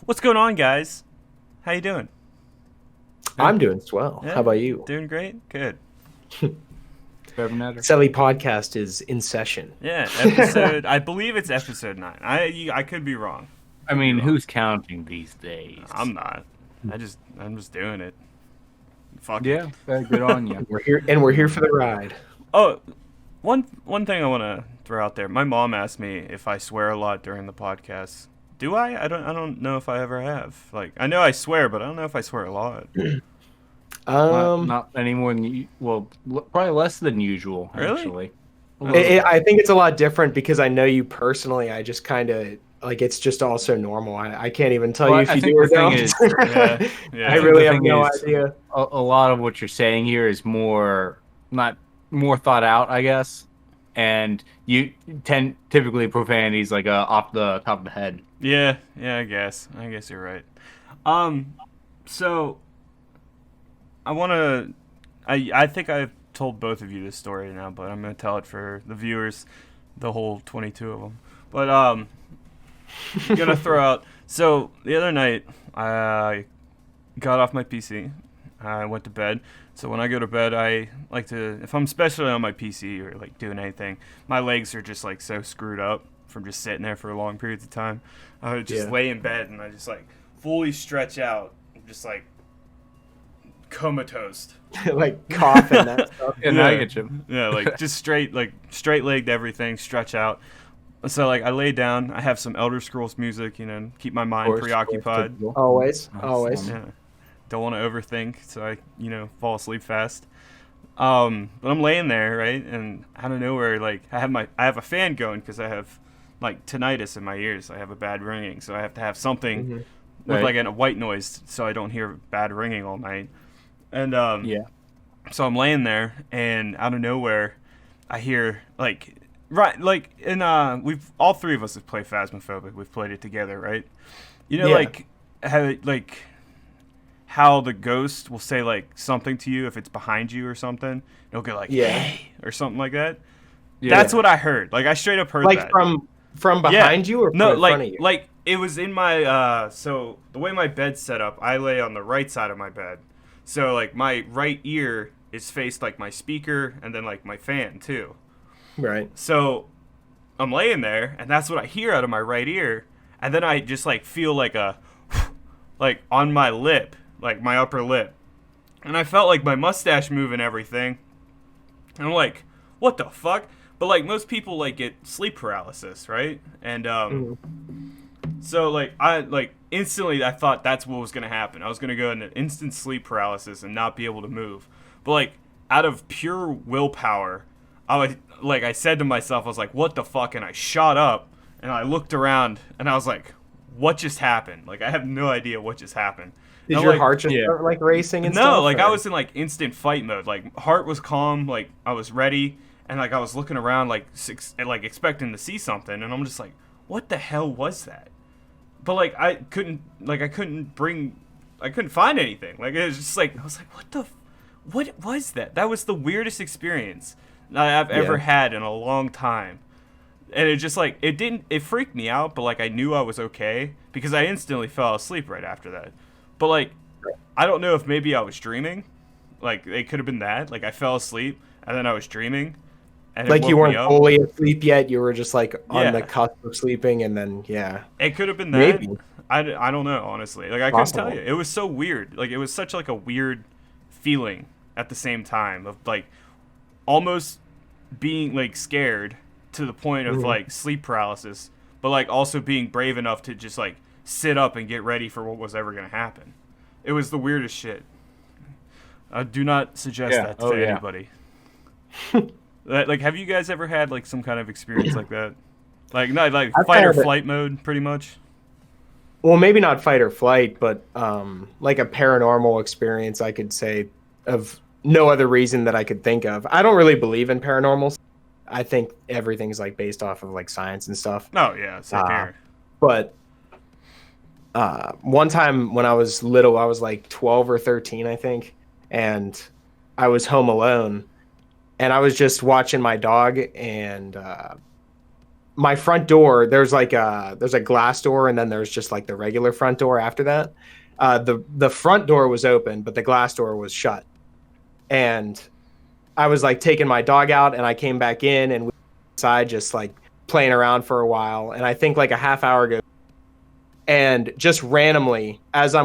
What's going on, guys? How you doing? I'm doing swell. How Yeah, about you? doing great. Good. Terminator. Selly podcast is in session. Yeah, episode. I believe it's episode 9. I could be wrong. I Could be mean, wrong. who's counting these days? I'm not. I'm just doing it. Fuck it. Yeah, good on you. We're here for the ride. Oh, one thing I want to throw out there. My mom asked me if I swear a lot during the podcast. Do I? I don't know if I ever have. Like I know I swear, but I don't know if I swear a lot. Um, Not any more than you. Well, probably less than usual, Really? actually. A I- little bit. I think it's a lot different because I know you personally. I just kind of like it's just also normal. I can't even tell Well, you if I you think do or the thing don't. is- Yeah, yeah. I think really the have thing no is- idea. A lot of what you're saying here is not more thought out, I guess. And you typically profanities like off the top of the head. Yeah, yeah, I guess you're right. So I think I've told both of you this story now, but I'm gonna tell it for the viewers, the whole 22 of them. But gonna throw out. So the other night, I got off my PC. I went to bed. So when I go to bed, I like to, if I'm especially on my PC or like doing anything, my legs are just like so screwed up from just sitting there for long periods of time. I would just Yeah. lay in bed and I just like fully stretch out, just like comatose. Like cough and that stuff. And I get you. Yeah, like just straight legged everything, stretch out. So like I lay down, I have some Elder Scrolls music, keep my mind course, preoccupied. Always, Nice. always. Yeah. Don't want to overthink, so I, fall asleep fast. But I'm laying there, right, and out of nowhere, like I have a fan going because I have like tinnitus in my ears. I have a bad ringing, so I have to have something Mhm. with Right. like a white noise so I don't hear bad ringing all night. And Yeah. so I'm laying there, and out of nowhere, I hear like right like and we've all three of us have played Phasmophobia. We've played it together, right? Yeah. Like how the ghost will say like something to you if it's behind you or something. It'll go like Yeah. hey or something like that. Yeah. That's what I heard. Like I straight up heard Like that. from Yeah. behind you or No, from in front of you? like it was in my so the way my bed's set up, I lay on the right side of my bed. So like my right ear is faced like my speaker and then like my fan too. Right. So I'm laying there and that's what I hear out of my right ear, and then I just like feel like a like on my lip, like my upper lip. And I felt like my mustache move and everything. And I'm like, what the fuck? But like most people like get sleep paralysis, right? And Mhm. so like I like instantly I thought that's what was gonna happen. I was gonna go into instant sleep paralysis and not be able to move. But like out of pure willpower, I said to myself, I was like, what the fuck? And I shot up and I looked around and I was like, what just happened? Like I have no idea what just happened. Did And, your like, heart just yeah. start like racing and no, stuff? like or- I was in like instant fight mode. Like heart was calm, like I was ready, and like I was looking around, like like expecting to see something, and I'm just like, what the hell was that? But like I couldn't find anything. Like it was just like I was like, what was that? That was the weirdest experience I've ever Yeah. had in a long time. And it just like it freaked me out, but like I knew I was okay because I instantly fell asleep right after that. But like I don't know if maybe I was dreaming. Like it could have been that. Like I fell asleep and then I was dreaming and it Like you woke me weren't up. fully asleep yet. You were just like on Yeah. the cusp of sleeping, and then yeah. It could have been that. Maybe. I don't know, honestly. Like I couldn't tell Possible. you. It was so weird. Like it was such like a weird feeling at the same time of like almost being like scared to the point of Mhm. like sleep paralysis, but like also being brave enough to just like sit up and get ready for what was ever going to happen. It was the weirdest shit. I do not suggest Yeah. that Oh, to yeah. anybody. Like, have you guys ever had like some kind of experience like that? Like, not like I've fight or had it. flight mode, pretty much. Well, maybe not fight or flight, but like a paranormal experience, I could say, of no other reason that I could think of. I don't really believe in paranormal. I think everything's like based off of like science and stuff. Oh yeah, same Ah. here. But one time when I was little, I was like 12 or 13, I think, and I was home alone, and I was just watching my dog and my front door, there's a glass door, and then there's just like the regular front door after that. The front door was open, but the glass door was shut. And I was like taking my dog out, and I came back in, and we were inside just like playing around for a while. And I think like a half hour ago, and just randomly, as like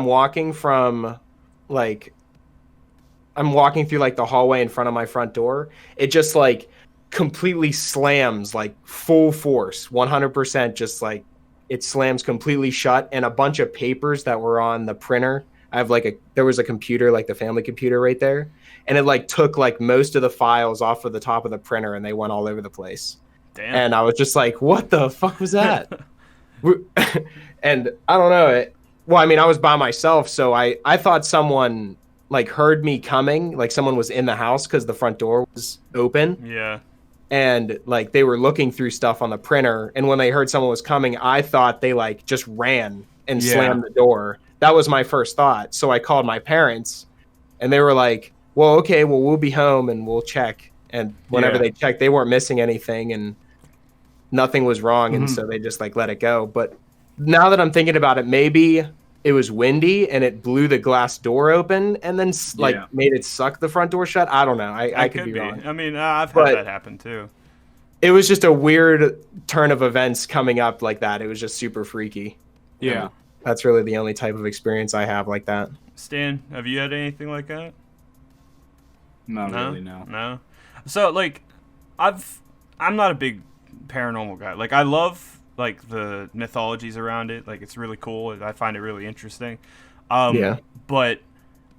I'm walking through like the hallway in front of my front door, it just like completely slams, like full force, 100%, just like it slams completely shut. And a bunch of papers that were on the printer, I have like there was a computer, like the family computer right there, and it like took like most of the files off of the top of the printer, and they went all over the place. Damn. And I was just like, what the fuck was that? And I don't know. Well, I mean, I was by myself, so I thought someone like heard me coming, like someone was in the house because the front door was open. Yeah. And like they were looking through stuff on the printer, and when they heard someone was coming, I thought they like just ran and slammed the door. That was my first thought. So I called my parents, and they were like, well, okay, well, we'll be home and we'll check. And whenever they checked, they weren't missing anything and nothing was wrong. And so they just like let it go. But now that I'm thinking about it, maybe it was windy and it blew the glass door open and then like made it suck the front door shut. I don't know. I could be wrong. I mean, I've had that happen too. It was just a weird turn of events coming up like that. It was just super freaky. Yeah. And that's really the only type of experience I have like that. Stan, have you had anything like that? Not really, no. No. So like, I'm not a big paranormal guy. Like I love like the mythologies around it. Like it's really cool. I find it really interesting. But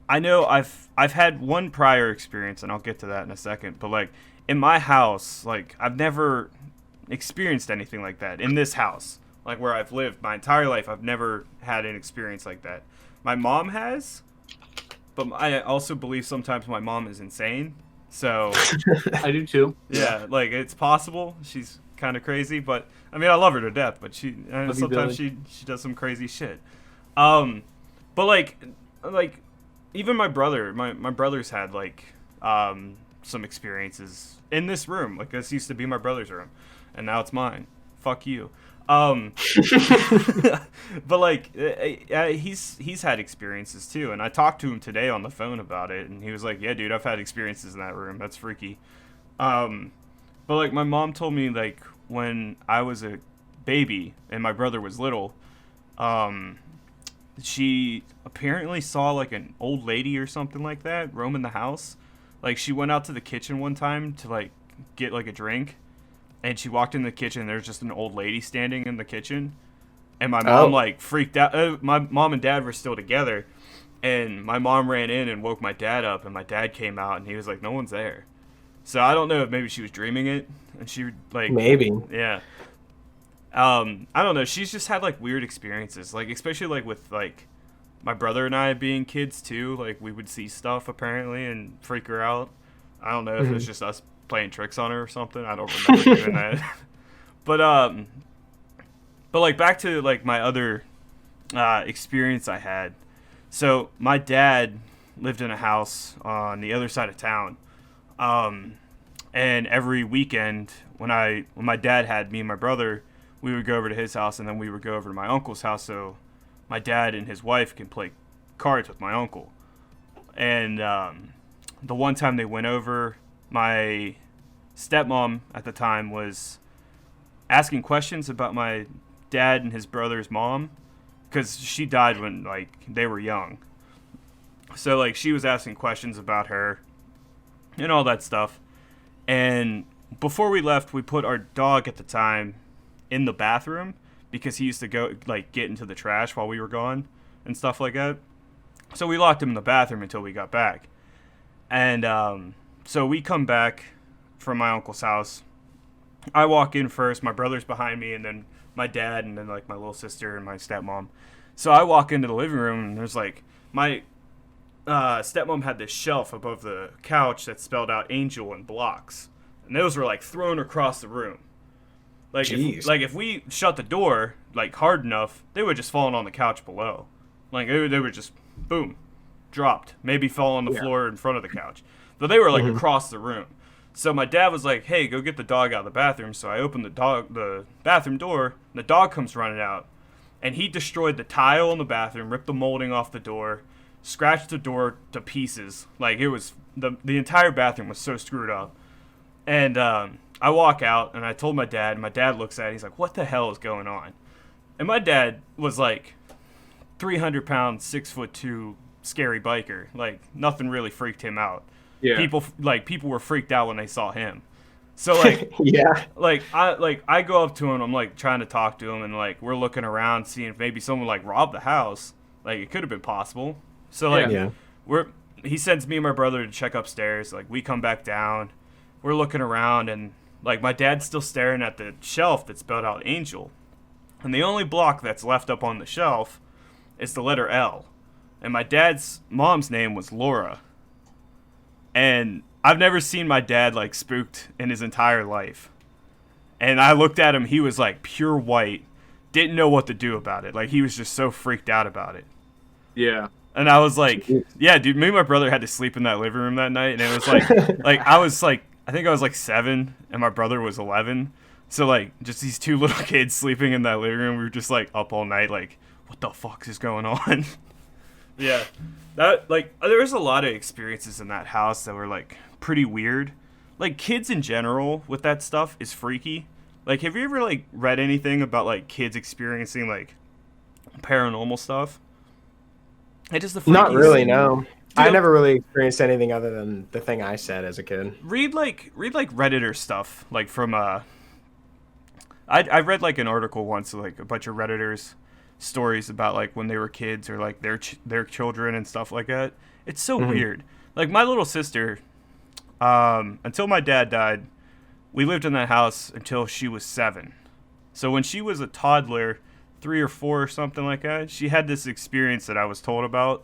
I know I've had one prior experience, and I'll get to that in a second. But like in my house, like I've never experienced anything like that in this house. Like where I've lived my entire life, I've never had an experience like that. My mom has, but I also believe sometimes my mom is insane. So I do too. Yeah, like it's possible she's kind of crazy, but I mean I love her to death, but sometimes she does some crazy shit. But like even my brother, my brother's had like some experiences in this room. Like this used to be my brother's room, and now it's mine. Fuck you. But like he's had experiences too, and I talked to him today on the phone about it, and he was like, yeah dude, I've had experiences in that room. That's freaky. But like my mom told me like when I was a baby and my brother was little, she apparently saw like an old lady or something like that roaming the house. Like she went out to the kitchen one time to like get like a drink, and she walked in the kitchen, and there's just an old lady standing in the kitchen. And my mom like freaked out. My mom and dad were still together, and my mom ran in and woke my dad up, and my dad came out, and he was like, no one's there. So I don't know if maybe she was dreaming it, and she like maybe. Yeah. I don't know. She's just had like weird experiences, like especially like with like my brother and I being kids too. Like we would see stuff apparently and freak her out. I don't know if it's just us playing tricks on her or something. I don't remember doing that. But like back to like my other experience I had. So my dad lived in a house on the other side of town. And every weekend when my dad had me and my brother, we would go over to his house, and then we would go over to my uncle's house so my dad and his wife can play cards with my uncle. And the one time they went over, my stepmom at the time was asking questions about my dad and his brother's mom, because she died when like they were young. So like she was asking questions about her and all that stuff. And before we left, we put our dog at the time in the bathroom because he used to go like get into the trash while we were gone and stuff like that. So we locked him in the bathroom until we got back. And so we come back from my uncle's house. I walk in first, my brother's behind me, and then my dad, and then like my little sister and my stepmom. So I walk into the living room, and there's like my stepmom had this shelf above the couch that spelled out Angel in blocks, and those were like thrown across the room. Like if we shut the door like hard enough, they would just fall on the couch below. Like they were just boom, dropped. Maybe fall on the floor in front of the couch, but they were like across the room. So my dad was like, "Hey, go get the dog out of the bathroom." So I opened the bathroom door, and the dog comes running out, and he destroyed the tile in the bathroom, ripped the molding off the door, scratched the door to pieces. Like it was the entire bathroom was so screwed up. And I walk out, and I told my dad. And my dad looks at it. He's like, "What the hell is going on?" And my dad was like 300 pound, 6'2", scary biker. Like nothing really freaked him out. Yeah. People were freaked out when they saw him. So like Yeah. I go up to him, I'm like trying to talk to him, and like we're looking around seeing if maybe someone like robbed the house. Like it could have been possible. So like Yeah. he sends me and my brother to check upstairs. Like we come back down, we're looking around, and like my dad's still staring at the shelf that spelled out Angel. And the only block that's left up on the shelf is the letter L. And my dad's mom's name was Laura. And I've never seen my dad like spooked in his entire life. And I looked at him, he was like pure white, didn't know what to do about it. Like he was just so freaked out about it. Yeah. And I was like, yeah, dude, me and my brother had to sleep in that living room that night. And it was like, I think I was like 7 and my brother was 11. So like just these two little kids sleeping in that living room. We were just like up all night, like, what the fuck is going on? Yeah. That like there was a lot of experiences in that house that were like pretty weird. Like kids in general with that stuff is freaky. Like have you ever like read anything about like kids experiencing like paranormal stuff? It is the freakiest. Not really, no. Dude, I never really experienced anything other than the thing I said as a kid. read like Redditor stuff like from I read like an article once, like a bunch of Redditors stories about like when they were kids or like their children and stuff like that. It's so weird. Like my little sister, until my dad died, we lived in that house until she was 7. So when she was a toddler, 3 or 4 or something like that, she had this experience that I was told about.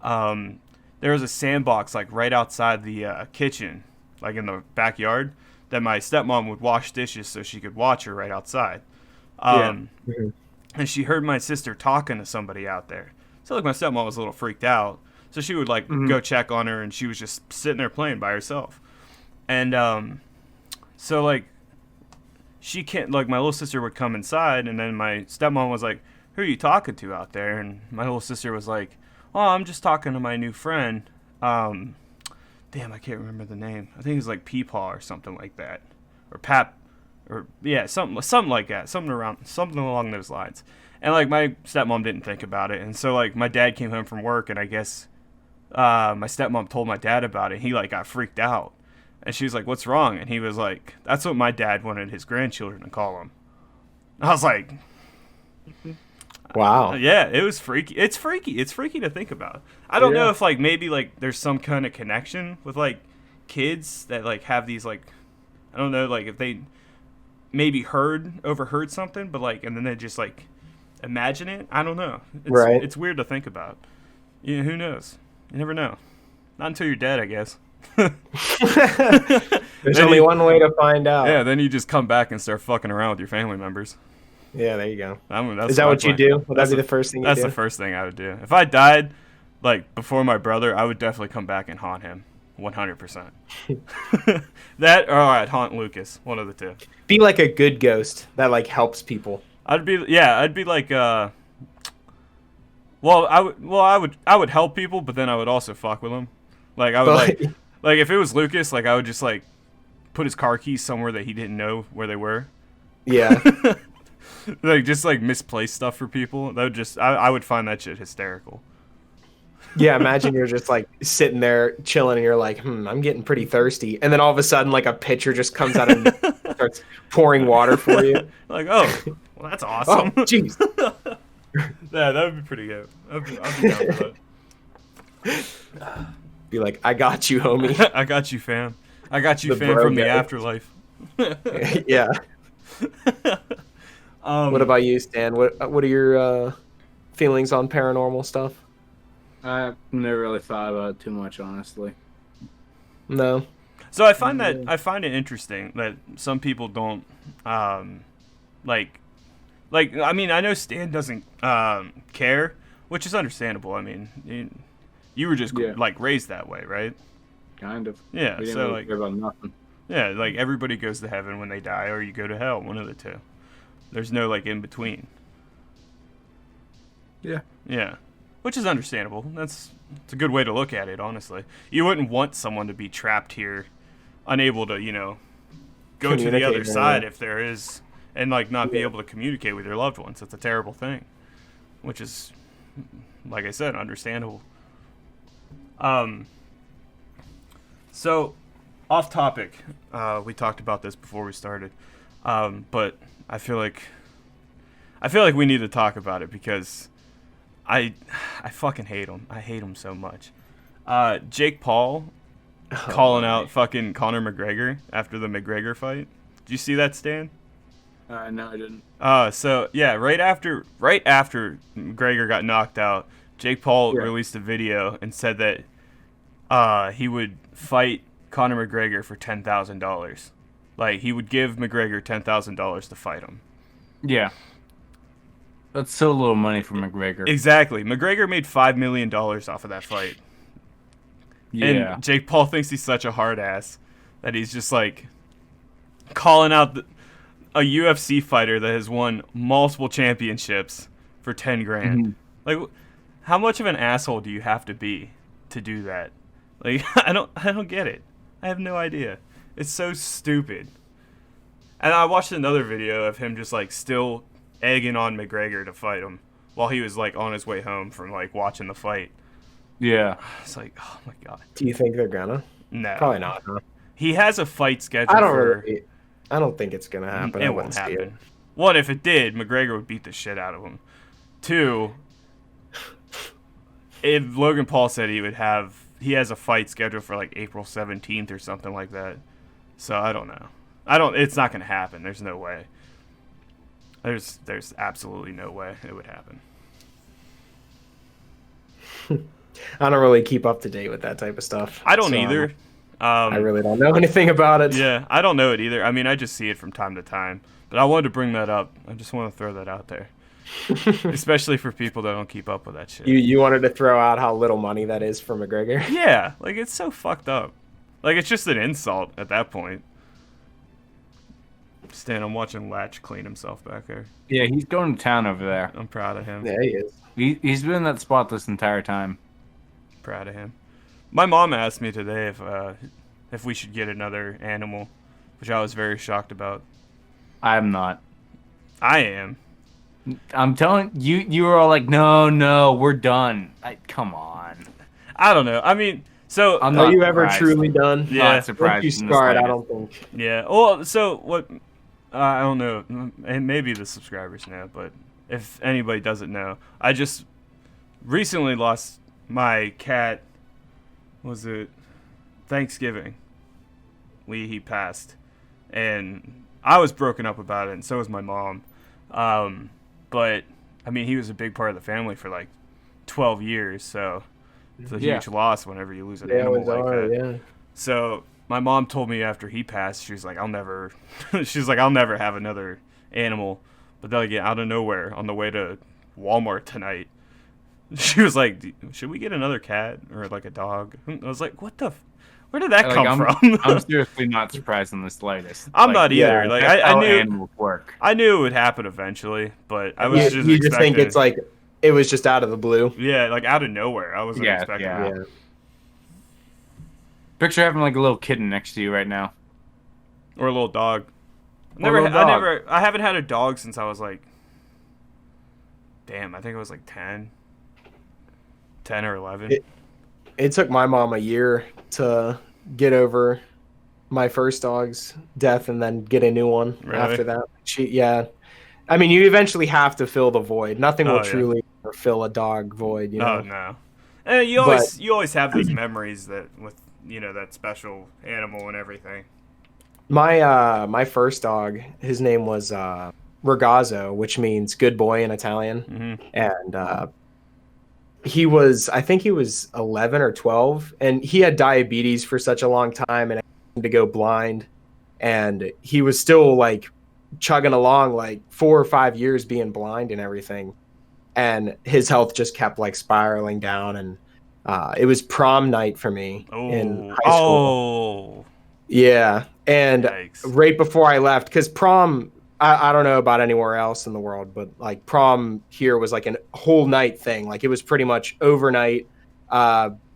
There was a sandbox like right outside the kitchen, like in the backyard, that my stepmom would wash dishes so she could watch her right outside. And she heard my sister talking to somebody out there. So like my stepmom was a little freaked out. So she would like go check on her, and she was just sitting there playing by herself. And so like she can't, like my little sister would come inside, and then my stepmom was like, "Who are you talking to out there?" And my little sister was like, "Oh, I'm just talking to my new friend. Damn, I can't remember the name. I think it's like Peepaw or something like that, or Pap, or yeah, something like that, something along those lines." And like my stepmom didn't think about it, and so like my dad came home from work, and I guess my stepmom told my dad about it. He like got freaked out, and she was like, "What's wrong?" And he was like, "That's what my dad wanted his grandchildren to call him." I was like, Wow. yeah, it was freaky. It's freaky. It's freaky to think about. I don't know if like maybe like there's some kind of connection with like kids that like have these like, I don't know, like if they maybe overheard something, but like, and then they just like imagine it. I don't know. It's weird to think about. Yeah, who knows? You never know. Not until you're dead, I guess. There's only one way to find out. Yeah, then you just come back and start fucking around with your family members. Yeah, there you go. That's Is that what you do? Would that be the first thing you do? That's the first thing I would do. If I died, like, before my brother, I would definitely come back and haunt him. 100%. That, or I'd haunt Lucas. One of the two. Be like a good ghost that, like, helps people. I'd be like, I would help people, but then I would also fuck with them. Like, I would, like, if it was Lucas, like, I would just, like, put his car keys somewhere that he didn't know where they were. Yeah. Like, just, like, misplaced stuff for people. That would just, I would find that shit hysterical. Yeah, imagine you're just, like, sitting there chilling, and you're like, I'm getting pretty thirsty. And then all of a sudden, like, a pitcher just comes out and starts pouring water for you. Like, oh, well, that's awesome. Oh, jeez. Yeah, that would be pretty good. I'd be down for that. Be like, I got you, homie. I got you, fam. I got you, The fam, bro from the guy. afterlife. Yeah. What about you, Stan? What are your feelings on paranormal stuff? I've never really thought about it too much, honestly. No. So I find it interesting that some people don't like I mean, I know Stan doesn't care, which is understandable. I mean, you were just like raised that way, right? Kind of. Yeah, We didn't so really like care about nothing. Yeah, like everybody goes to heaven when they die, or you go to hell, one of the two. There's no like in between. Yeah. Yeah, which is understandable. It's a good way to look at it, honestly. You wouldn't want someone to be trapped here, unable to, go to the other side if there is, and like not be able to communicate with your loved ones. That's a terrible thing, which is, like I said, understandable. So, off topic. We talked about this before we started, but I feel like we need to talk about it because I fucking hate him. I hate him so much. Jake Paul calling out fucking Conor McGregor after the McGregor fight. Did you see that, Stan? No, I didn't. So yeah, right after McGregor got knocked out, Jake Paul released a video and said that he would fight Conor McGregor for $10,000. Like he would give McGregor $10,000 to fight him. Yeah. That's so little money for McGregor. Exactly. McGregor made $5 million off of that fight. Yeah. And Jake Paul thinks he's such a hard ass that he's just like calling out a UFC fighter that has won multiple championships for 10 grand. Mm-hmm. Like, how much of an asshole do you have to be to do that? Like, I don't get it. I have no idea. It's so stupid. And I watched another video of him just like still egging on McGregor to fight him while he was like on his way home from like watching the fight. Yeah. It's like, oh my god. Do you think they're gonna? No. Probably not. Huh? He has a fight scheduled. I don't think it's gonna happen. It won't happen. One, if it did, McGregor would beat the shit out of him. Two, if Logan Paul said he has a fight scheduled for like April 17th or something like that. So I don't know. It's not gonna happen. There's no way. There's absolutely no way it would happen. I don't really keep up to date with that type of stuff. I don't either. I really don't know anything about it. Yeah, I don't know it either. I mean, I just see it from time to time. But I wanted to bring that up. I just want to throw that out there. Especially for people that don't keep up with that shit. You wanted to throw out how little money that is for McGregor? Yeah, like it's so fucked up. Like it's just an insult at that point. Stan, I'm watching Latch clean himself back there. Yeah, he's going to town over there. I'm proud of him. Yeah, he is. He's been in that spot this entire time. Proud of him. My mom asked me today if we should get another animal, which I was very shocked about. I'm not. I am. I'm telling you, you were all like, no, we're done. Come on. I don't know. I mean, so are you ever truly done? Yeah, not surprised. You scarred, I don't think. Yeah. Well, so what? I don't know. And maybe the subscribers know, but if anybody doesn't know, I just recently lost my cat. Was it Thanksgiving? He passed, and I was broken up about it, and so was my mom. But I mean, he was a big part of the family for like 12 years, so it's a huge loss whenever you lose an animal like that. Yeah. So my mom told me after he passed, she was like, I'll never have another animal. But then again, out of nowhere, on the way to Walmart tonight, she was like, should we get another cat or like a dog? I was like, where did that come from? I'm seriously not surprised in the slightest. I'm not either. Like I knew animals work. I knew it would happen eventually, but I was You just think it's like it was just out of the blue. Yeah, like out of nowhere. I wasn't expecting it. Yeah. Picture having like a little kitten next to you right now. Or a little dog. I haven't had a dog since I was like, I think I was like 10 or 11. It took my mom a year to get over my first dog's death and then get a new one after that. I mean, you eventually have to fill the void. Nothing will truly fill a dog void, you know. Oh no. And you always have those memories that with that special animal and everything. My first dog, his name was Ragazzo, which means good boy in Italian. Mm-hmm. And I think he was 11 or 12, and he had diabetes for such a long time and to go blind, and he was still like chugging along like 4 or 5 years being blind and everything, and his health just kept like spiraling down, and it was prom night for me in high school. Oh. Yeah, And Yikes. right before I left, because prom, I don't know about anywhere else in the world, but like prom here was like a whole night thing. Like it was pretty much overnight.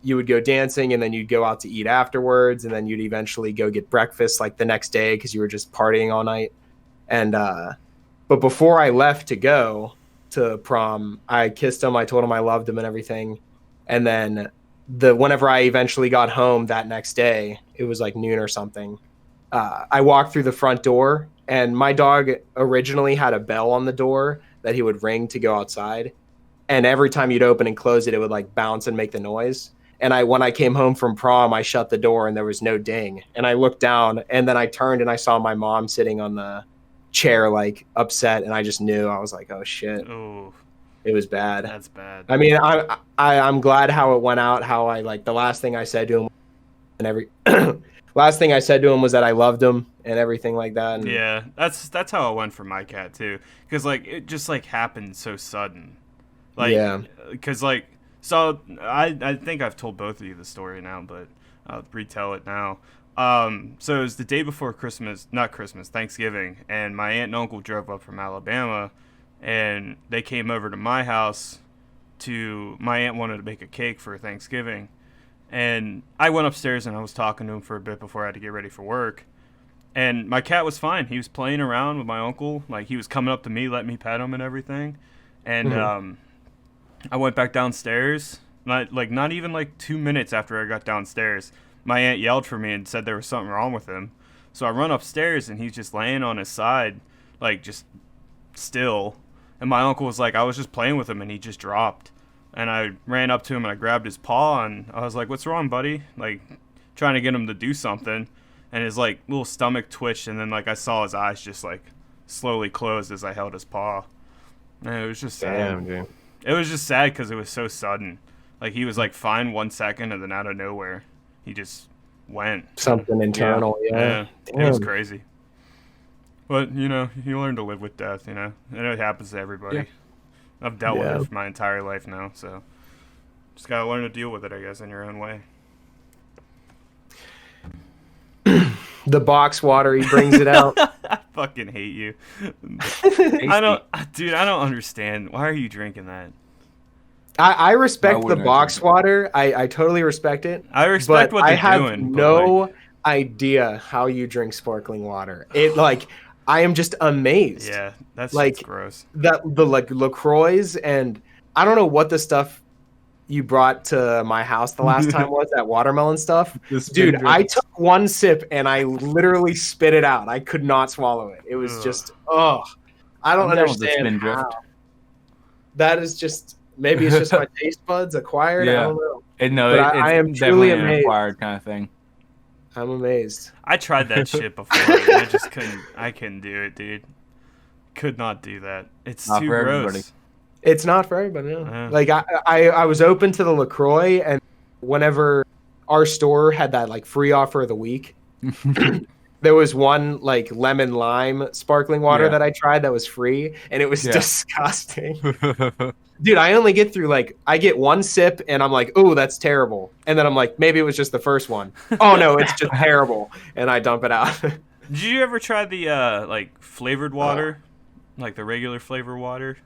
You would go dancing and then you'd go out to eat afterwards. And then you'd eventually go get breakfast like the next day because you were just partying all night. And, but before I left to go to prom, I kissed him. I told him I loved him and everything. And then whenever I eventually got home that next day, it was like noon or something. I walked through the front door, and my dog originally had a bell on the door that he would ring to go outside. And every time you'd open and close it, it would like bounce and make the noise. And when I came home from prom, I shut the door and there was no ding. And I looked down, and then I turned and I saw my mom sitting on the chair, like upset. And I just knew. I was like, oh shit. Oh, It was bad. that's bad. I mean, I'm glad how it went out. How I like the last thing I said to him, and last thing I said to him was that I loved him and everything like that. And Yeah, that's how it went for my cat too. Cause like it just like happened so sudden. Like, Yeah. Cause like so I think I've told both of you the story now, but I'll retell it now. So it was the day before Christmas, not Christmas, Thanksgiving, and my aunt and uncle drove up from Alabama, and they came over to my house. My aunt wanted to make a cake for Thanksgiving. And I went upstairs and I was talking to him for a bit before I had to get ready for work. And my cat was fine. He was playing around with my uncle. Like, he was coming up to me, letting me pet him and everything. And I went back downstairs. Not even like 2 minutes after I got downstairs, my aunt yelled for me and said there was something wrong with him. So I run upstairs and he's just laying on his side, like just still. And my uncle was like, I was just playing with him and he just dropped. And I ran up to him and I grabbed his paw and I was like, what's wrong, buddy? Like, trying to get him to do something. And his like little stomach twitched, and then like I saw his eyes just like slowly closed as I held his paw. And it was just sad. Damn, dude. It was just sad because it was so sudden. Like, he was like fine 1 second, and then out of nowhere he just went. Something internal. Yeah. It was crazy. But you learn to live with death. And it happens to everybody. Yeah. I've dealt with it for my entire life now, so just gotta learn to deal with it, I guess, in your own way. The box water, he brings it out. I fucking hate you. I don't understand. Why are you drinking that? I respect the wouldn't I box drink it? water. I totally respect it. I respect But what they're I have doing. no idea how you drink sparkling water. It like I am just amazed. Yeah, that's like gross. That the like LaCroix, and I don't know what the stuff you brought to my house the last time was, that watermelon stuff. Dude, I took one sip and I literally spit it out. I could not swallow it. It was Ugh. just I don't I'm down with the understand spin how. drift. That is just maybe it's just my taste buds acquired. I Yeah. don't know. No, But it's I am definitely truly an amazed. acquired kind of thing. I'm amazed. I tried that shit before. And I just couldn't. I couldn't do it, dude. Could not do that. It's Not too for gross. everybody. It's not for everybody. No. Yeah. Like I was open to the LaCroix, and whenever our store had that like free offer of the week, there was one like lemon lime sparkling water Yeah. that I tried that was free, and it was Yeah. disgusting. Dude, I only get through I get one sip and I'm like, oh, that's terrible. And then I'm like, maybe it was just the first one. Oh no, it's just terrible. And I dump it out. Did you ever try the like flavored water, like the regular flavor water?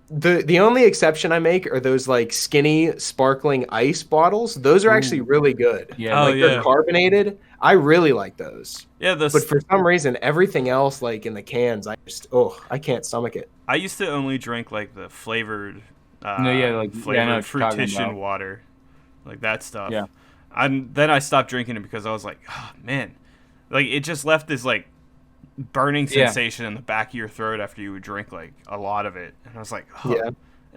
The only exception I make are those like skinny sparkling ice bottles. Those are actually really good. Yeah, Oh, Like yeah. they're carbonated. I really like those. Yeah, But for some reason, everything else like in the cans, I can't stomach it. I used to only drink like the flavored, No, yeah, like, flavored yeah, I know what you're talking fruition about. water, like that stuff. Yeah. Then I stopped drinking it because I was like, oh man, like it just left this like burning Yeah. sensation in the back of your throat after you would drink like a lot of it, and I was like, oh, Yeah.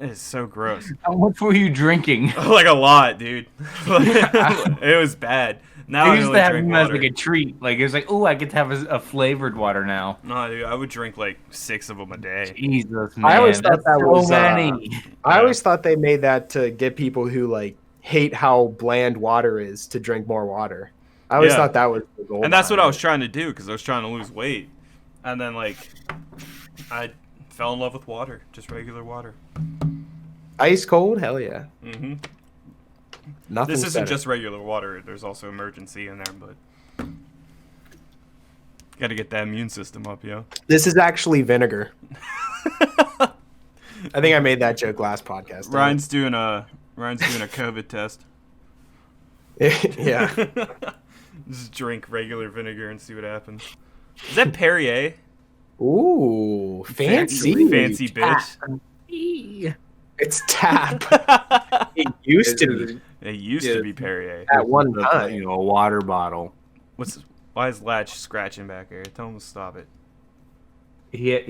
it is so gross. How much were you drinking? Like a lot, dude. It was bad. Now I I used only to have drink them as water. like a treat. Like it was like, oh, I get to have a flavored water now. No, dude, I would drink like 6 of them a day. Jesus, man. I always thought that's that so was, many. I always thought they made that to get people who like hate how bland water is to drink more water. I always Yeah. thought that was the goal. And that's what I behind was trying to do because I was trying to lose weight. And then, like, I fell in love with water, just regular water. it. Ice cold, hell yeah. hmm Nothing. This isn't just regular water. There's also emergency in there, but Got to get that immune system up, yo. This is actually vinegar. I think I made that joke last podcast. Ryan's doing a COVID test. Yeah. Just drink regular vinegar and see what happens. Is that Perrier? Ooh, fancy. Fancy bitch. It's Tap. It used to be. It used to be Perrier. At one time. A water bottle. Why is Latch scratching back here? Tell him to stop it. He had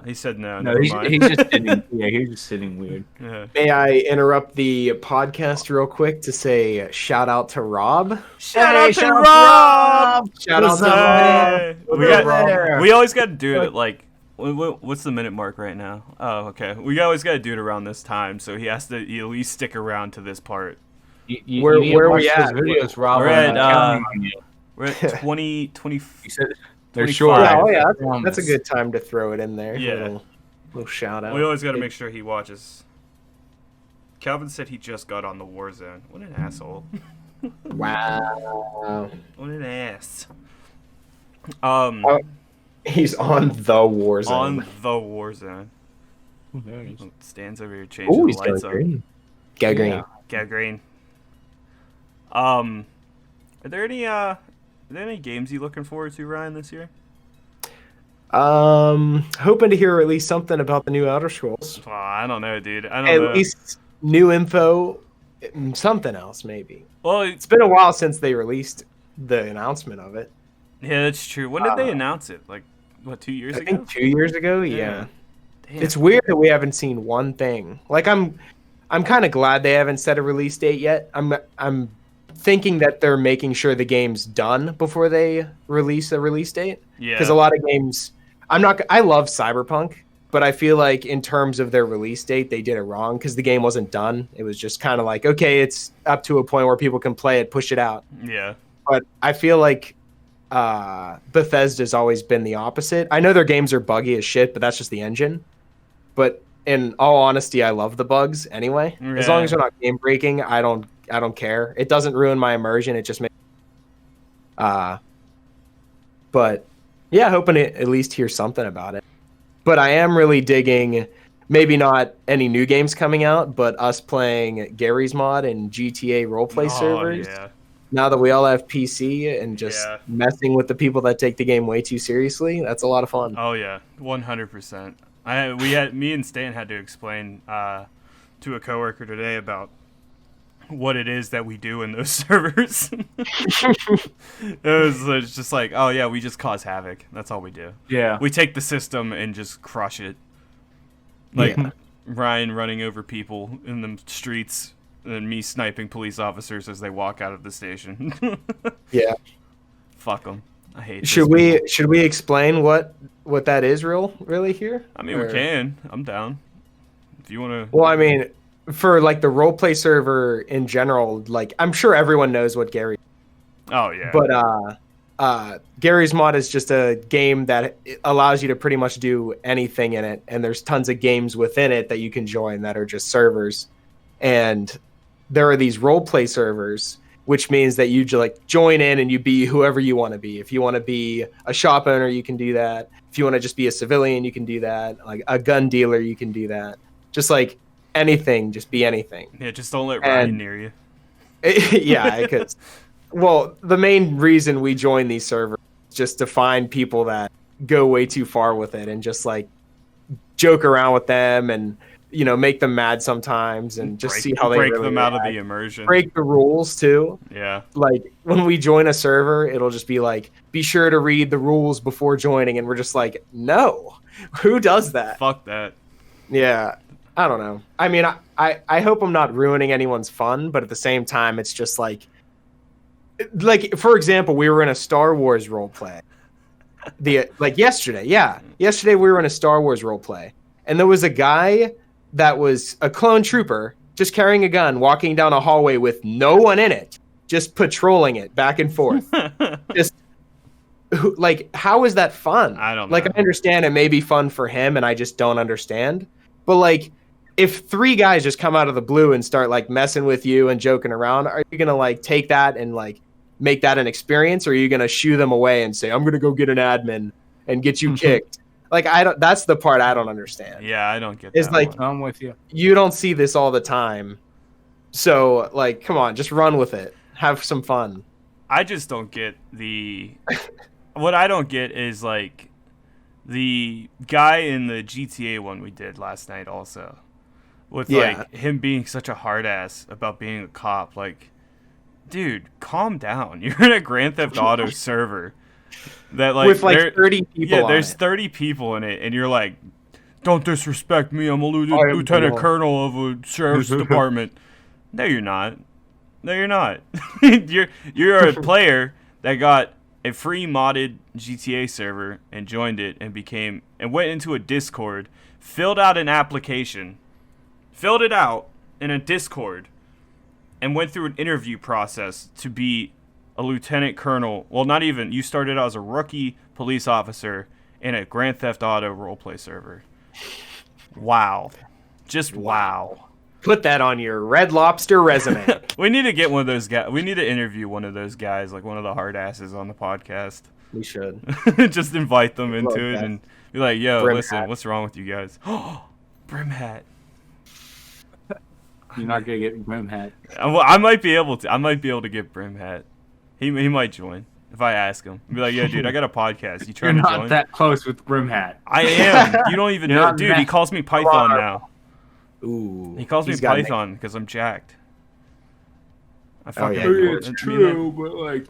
He said no. No, Never he's mind. just sitting. Yeah, he's just sitting weird. Yeah. May I interrupt the podcast real quick to say shout out to Rob? Shout out to Rob! Shout out What's to up, Rob. We always got to do it at like, what's the minute mark right now? Oh, okay. We always got to do it around this time, so he has to at least stick around to this part. Where are we at? Videos, Rob. We're at, counting on you. We're at 20. He said they're 25. short. Yeah, oh yeah, Promise. that's a good time to throw it in there. Yeah. Little shout out. We always got to make sure he watches. Calvin said he just got on the Warzone. What an asshole. Wow. What an ass. He's on the Warzone. On the Warzone. Oh, there he is. Stands over here changing Ooh, the he's going lights up. green. Go green. Yeah. Get green. Are there any games you looking forward to, Ryan, this year? Hoping to hear at least something about the new Outer Scrolls. Oh, I don't know, dude. I don't At know. least new info, something else maybe. Well, It's been a while since they released the announcement of it. yeah, that's true. When did they announce it? Like, what, 2 years I ago? think 2 years ago. Yeah. Damn. It's weird that we haven't seen one thing. Like I'm kind of glad they haven't set a release date yet. I'm thinking that they're making sure the game's done before they release a release date. Yeah. Because a lot of games, I love Cyberpunk, but I feel like in terms of their release date, they did it wrong because the game wasn't done. It was just kind of like, okay, it's up to a point where people can play it, push it out. Yeah. But I feel like Bethesda's always been the opposite. I know their games are buggy as shit, but that's just the engine. But in all honesty, I love the bugs anyway. As long as they're not game breaking, I don't care. It doesn't ruin my immersion. It just makes. But yeah, hoping to at least hear something about it. But I am really digging. Maybe not any new games coming out, but us playing Gary's Mod and GTA roleplay servers. Yeah. Now that we all have PC and just messing with the people that take the game way too seriously, that's a lot of fun. Oh yeah, 100%. Me and Stan had to explain to a coworker today about what it is that we do in those servers. It's just like, oh yeah, we just cause havoc. That's all we do. Yeah. We take the system and just crush it. Like Ryan running over people in the streets and me sniping police officers as they walk out of the station. Yeah. Fuck them. I hate. Should we explain what that is really here? I mean, we can. I'm down. If you want to. Well, I mean, for like the roleplay server in general, like I'm sure everyone knows what Gary. Oh yeah. But Gary's Mod is just a game that allows you to pretty much do anything in it, and there's tons of games within it that you can join that are just servers, and there are these roleplay servers, which means that you like join in and you be whoever you want to be. If you want to be a shop owner, you can do that. If you want to just be a civilian, you can do that. Like a gun dealer, you can do that. Just like anything, just be anything. Yeah, just don't let Ryan near you. Yeah, because well, the main reason we join these servers is just to find people that go way too far with it and just like joke around with them and make them mad sometimes and just see how they break really them out of react. the immersion. Break the rules too. Yeah. Like when we join a server, it'll just be like, be sure to read the rules before joining, and we're just like, no, who does that? Fuck that. Yeah, I don't know. I mean, I hope I'm not ruining anyone's fun, but at the same time, it's just like for example, we were in a Star Wars role play. Yesterday, yesterday we were in a Star Wars role play, and there was a guy that was a clone trooper just carrying a gun, walking down a hallway with no one in it, just patrolling it back and forth. Just like, how is that fun? I don't know. Like, I understand it may be fun for him, and I just don't understand. But like, if three guys just come out of the blue and start like messing with you and joking around, are you gonna like take that and like make that an experience, or are you going to shoo them away and say, I'm going to go get an admin and get you kicked? Like, that's the part I don't understand. Yeah, I don't get It's that like, one. I'm with you. You don't see this all the time. So, like, come on, just run with it. Have some fun. I just don't get what I don't get is, like, the guy in the GTA one we did last night also. With, like, him being such a hard ass about being a cop. Like, dude, calm down. You're in a Grand Theft Auto server that, like, with like 30 people. Yeah, there's 30 people in it, and you're like, don't disrespect me. I'm a lieutenant colonel of a sheriff's department. No, you're not. No, you're not. You're a player that got a free modded GTA server and joined it and went into a Discord, filled out an application, filled it out in a Discord, and went through an interview process to be a lieutenant colonel. Well, not even. You started out as a rookie police officer in a Grand Theft Auto roleplay server. Wow. Just wow. Put that on your Red Lobster resume. We need to get one of those guys. We need to interview one of those guys, like one of the hard asses on the podcast. We should. Just invite them into it and be like, yo, Brim listen, hat. what's wrong with you guys? Brim hat. You're not gonna get Brim hat. Well, I might be able to get Brim hat. He might join if I ask him. Be like, yo, dude, I got a podcast. You trying You're to not join? that close with Brim hat. I am. You don't even You're know, not dude. that- He calls me Python now. Ooh. He calls me he's got an- Python because I'm jacked. I Oh, fucking. yeah. It's true, but like,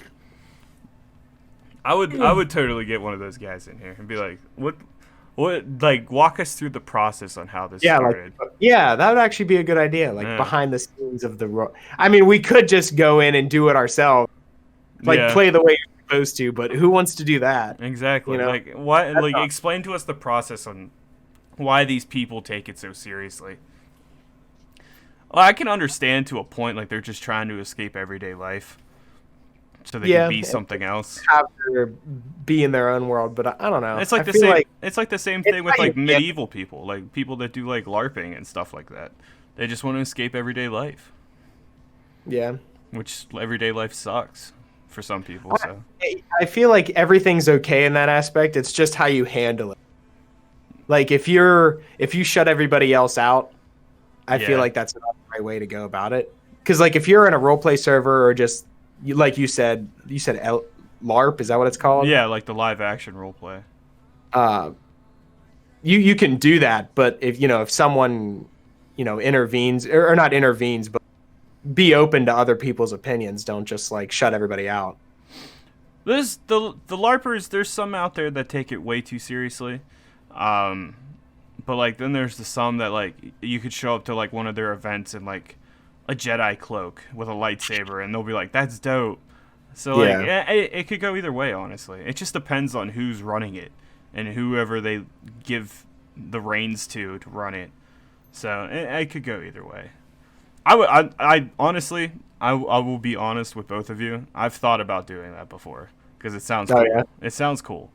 I would totally get one of those guys in here and be like, what, like, walk us through the process on how this started. That would actually be a good idea. Like, Yeah. behind the scenes of the I mean, we could just go in and do it ourselves. Like, Yeah. play the way you're supposed to, but who wants to do that? Exactly. You know? Like, what? That's Like, not- explain to us the process on why these people take it so seriously. Well, I can understand to a point, like they're just trying to escape everyday life, so they can be something else. Have to be in their own world, but I don't know. It's like I the feel same. like- It's like the same it's thing with how you like get- medieval people, like people that do like LARPing and stuff like that. They just want to escape everyday life, yeah. which everyday life sucks for some people. So I feel like everything's okay in that aspect. It's just how you handle it. Like, if you shut everybody else out, I Yeah. feel like that's not the right way to go about it. Because, like, if you're in a roleplay server or just like you said LARP, is that what it's called? yeah, like the live action role play. You can do that, but if someone intervenes or not intervenes, but be open to other people's opinions. Don't just like shut everybody out. There's the LARPers. There's some out there that take it way too seriously, but like then there's the some that like you could show up to like one of their events in like a Jedi cloak with a lightsaber, and they'll be like, "That's dope." So like it could go either way. Honestly, it just depends on who's running it and whoever they give the reins to run it. So it could go either way. I honestly, I will be honest with both of you. I've thought about doing that before because it sounds cool. Yeah. It sounds cool.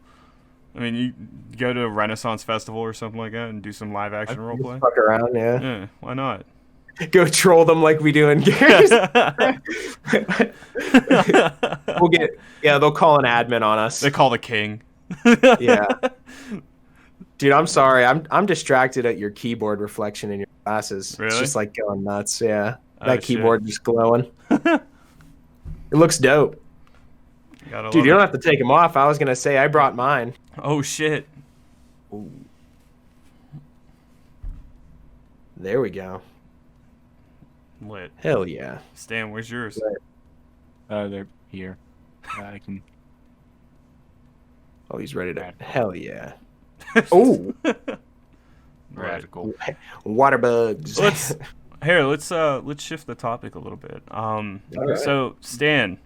I mean, you go to a Renaissance festival or something like that and do some live action roleplay. Fuck around, yeah. Yeah, why not? Go troll them like we do in Gears. They'll call an admin on us. They call the king. Yeah. Dude, I'm sorry. I'm distracted at your keyboard reflection in your glasses. Really? It's just like going nuts. Yeah. Oh, That keyboard just glowing. It looks dope. Gotta Dude, love you don't it. have to take them off. I was going to say I brought mine. Oh shit! There we go. Lit. Hell yeah. Stan, where's yours? they're here. I can. Oh, he's ready to. Hell yeah. Oh, Radical. water bugs. Let's shift the topic a little bit. right. So Stan,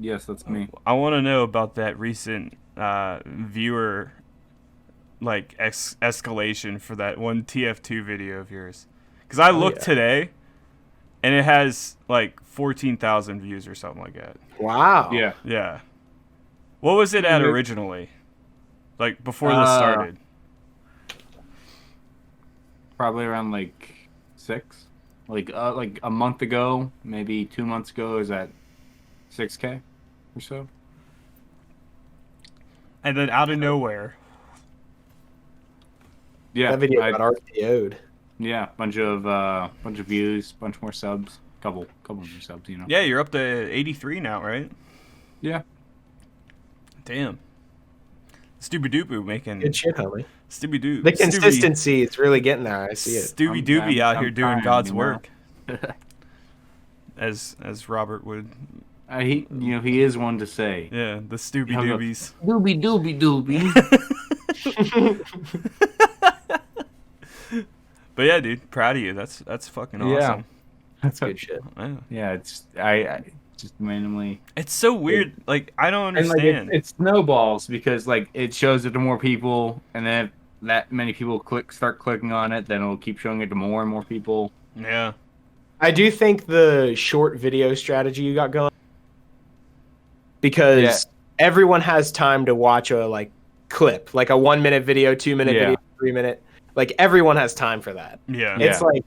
Yes, that's me. I want to know about that recent viewer like escalation for that one TF2 video of yours. Because I looked today, and it has like 14,000 views or something like that. Wow. Yeah. Yeah. What was it at originally? Like before this started? Probably around like 6. Like a month ago, maybe 2 months ago, is at 6K or so. And then out of nowhere, Yeah, That video got RPO'd. yeah, bunch of views, bunch more subs, couple more subs, you know. yeah, you're up to 83 now, right? Yeah. Damn. Stooby Dooboo making Good shit, homie. Stooby Doo. The consistency is really getting there. I see it. Stooby Dooby out here I'm doing trying, God's you know? work, as Robert would. He is one to say. Yeah, the Stooby Hung up. Doobies. Doobie. But yeah, dude, proud of you. That's fucking Yeah. awesome. That's good shit. Yeah. Yeah, it's I just randomly. It's so weird. Like I don't And like understand. it snowballs because like it shows it to more people, and then if that many people start clicking on it, then it'll keep showing it to more and more people. Yeah. I do think the short video strategy you got going, because everyone has time to watch a clip, like a 1 minute video, 2 minute video, 3 minute. Like everyone has time for that. Yeah. It's like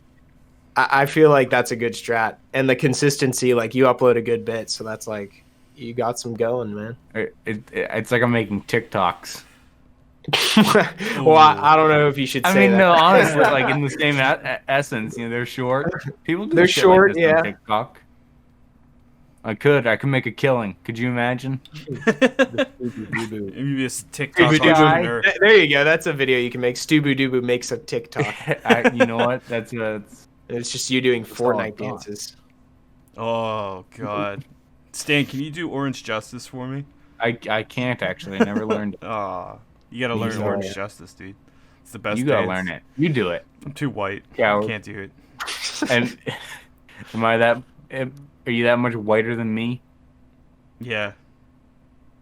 I feel like that's a good strat, and the consistency. Like you upload a good bit, so that's like you got some going, man. It's like I'm making TikToks. Well, I don't know if you should say I mean, that. no, honestly, like in the same essence, they're short. People do They're shit short, like this on yeah. TikTok. I could make a killing. Could you imagine? Maybe a TikTok Stooby Doo. entrepreneur. There you go. That's a video you can make. Stooby Doo makes a TikTok. You know what? That's It's just you doing all I Fortnite thought. dances. Oh God. Stan, can you do Orange Justice for me? I can't actually. I never learned it. You gotta learn Easy. Orange Justice, dude. It's the best. You gotta dance. learn it. You do it. I'm too white. Yeah, I can't do it. And are you that much whiter than me? Yeah.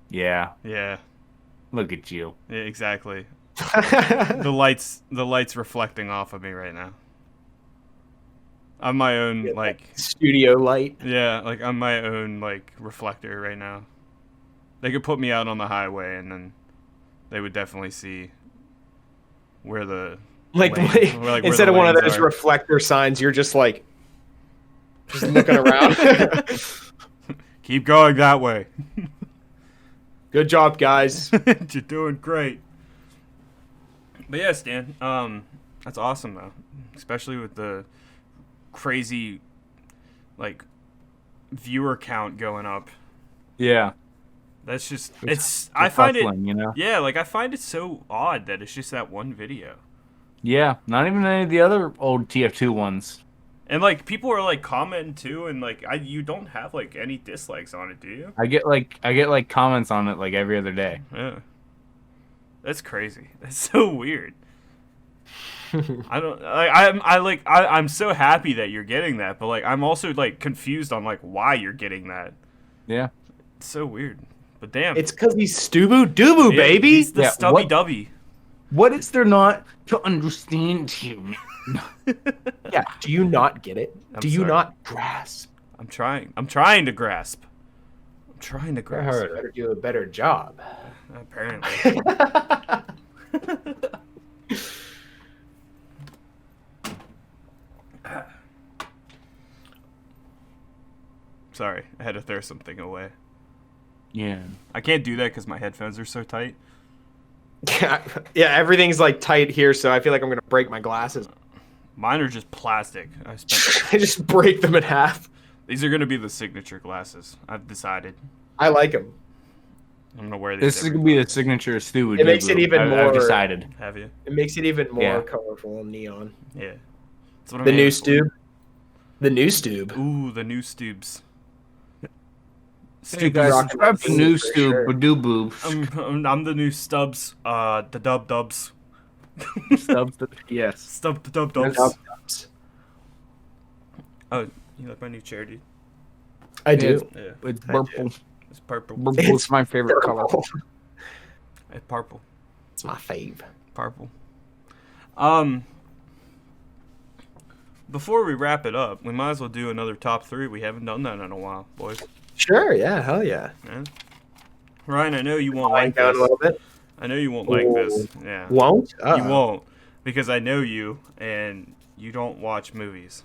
Yeah. Yeah. Look at you. Yeah, exactly. The lights reflecting off of me right now. I'm my own Studio light. yeah, like I'm my own reflector right now. They could put me out on the highway and then they would definitely see where the where Instead the of one of lanes those are. reflector signs, you're just looking around. Keep going that way. Good job, guys. You're doing great. But yeah, Stan, that's awesome though, especially with the crazy viewer count going up. Yeah. That's just I find it, you know. yeah, I find it so odd that it's just that one video. Yeah, not even any of the other old TF2 ones. And people are commenting too, and you don't have any dislikes on it, do you? I get comments on it every other day. Yeah. That's crazy. That's so weird. I don't I'm so happy that you're getting that, but I'm also confused on why you're getting that. Yeah. It's so weird. But damn. It's because he's Stoobu Doobu, Yeah, baby. He's the Yeah, stubby what- dubby. What is there not to understand here? Yeah. Do you not get it? Do you sorry. not grasp? I'm trying to grasp. I'm trying to grasp. Better do a better job. Apparently. Sorry, I had to throw something away. Yeah. I can't do that because my headphones are so tight. Yeah, everything's tight here, so I feel like I'm gonna break my glasses. Mine are just plastic. I just break them in half. These are gonna be the signature glasses. I've decided. I like them. I'm gonna wear these. This is gonna be the signature Stu. It makes it even I've more- decided. Have you? It makes it even more Yeah. colorful and neon. Yeah. That's what I'm The new aiming for. Stoob. The new Stoob. Ooh, the new Stoobs. Hey guys, Rock subscribe to and new roll for Stu sure. Badoo Boobs. I'm the new Stubbs. The Dub Dubs. Yes. Stub the Dub Dubs. Dubs. Oh, you like my new chair, dude? I do. Yeah. It's I purple. It's purple. Purple is my favorite color. It's purple. It's my fave. Purple. Before we wrap it up, we might as well do another top 3. We haven't done that in a while, boys. Sure, yeah, hell yeah. Yeah. Ryan, I know you won't Wind like down this. a little bit. I know you won't like this. Yeah. Won't? You won't. Because I know you, and you don't watch movies.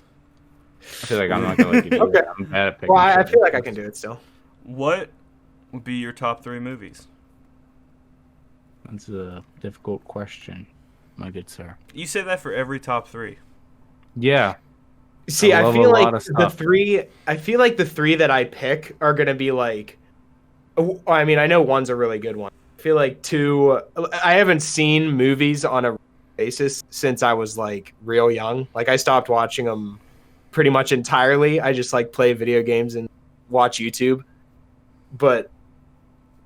I feel like I'm not gonna let you do Okay. it. I'm bad at picking. Well, I feel like I favorites. can do it still. What would be your top 3 movies? That's a difficult question, my good sir. You say that for every top 3. Yeah. See, I love feel a like lot of stuff. the three that I pick are gonna be like. I mean, I know one's a really good one. I feel like 2. I haven't seen movies on a basis since I was like real young. Like I stopped watching them pretty much entirely. I just like play video games and watch YouTube. But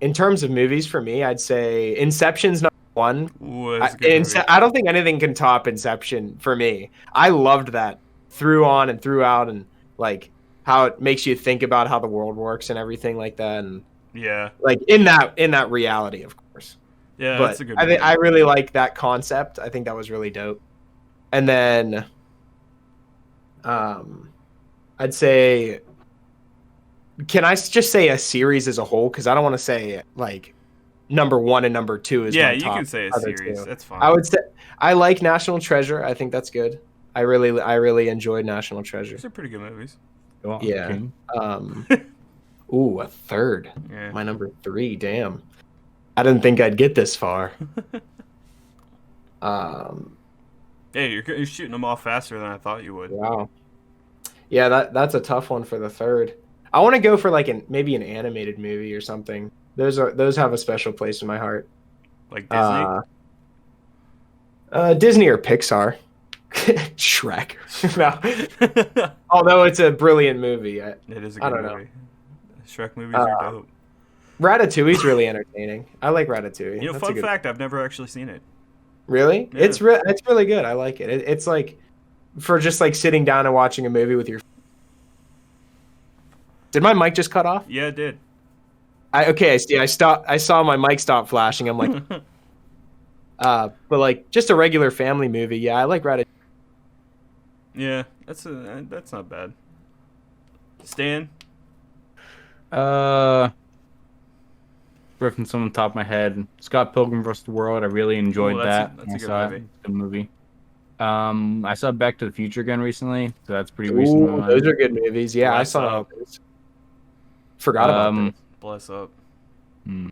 in terms of movies, for me, I'd say Inception's number 1. Ooh, that's a good movie. I don't think anything can top Inception for me. I loved that through on and throughout, and like how it makes you think about how the world works and everything like that, and Yeah. like in that reality, of course. Yeah, But that's a good I movie. think I really like that concept. I think that was really dope. And then, I'd say, can I just say a series as a whole? Because I don't want to say like number 1 and number 2 is Yeah, my you top can say a other series. 2. That's fine. I would say I like National Treasure. I think that's good. I really enjoyed National Treasure. Those are pretty good movies. Go on, Yeah. King. Ooh, a third. Yeah. My number 3. Damn. I didn't think I'd get this far. Hey, you're shooting them off faster than I thought you would. Wow. Yeah, that's a tough one for the third. I want to go for like maybe an animated movie or something. Those have a special place in my heart. Like Disney? Disney or Pixar. Shrek. No. Although it's a brilliant movie. It is a I good don't know. movie. Shrek movies are dope. Ratatouille's really entertaining. I like Ratatouille. You know, That's a fun good- fact, I've never actually seen it. Really? Yeah. It's really good. I like it. It's like for just like sitting down and watching a movie with your. Did my mic just cut off? Yeah, it did. Okay, I see. I saw my mic stop flashing. I'm like, but like just a regular family movie. Yeah, I like Ratatouille. Yeah, that's not bad. Stan? Ripping some on the top of my head. Scott Pilgrim vs. the World. I really enjoyed Ooh, that. that's a I good saw it. movie. It's a good movie. I saw Back to the Future again recently, so that's pretty recent. Ooh, those are good movies. Yeah, I Bless saw up. those. Forgot about those. Bless up. Hmm.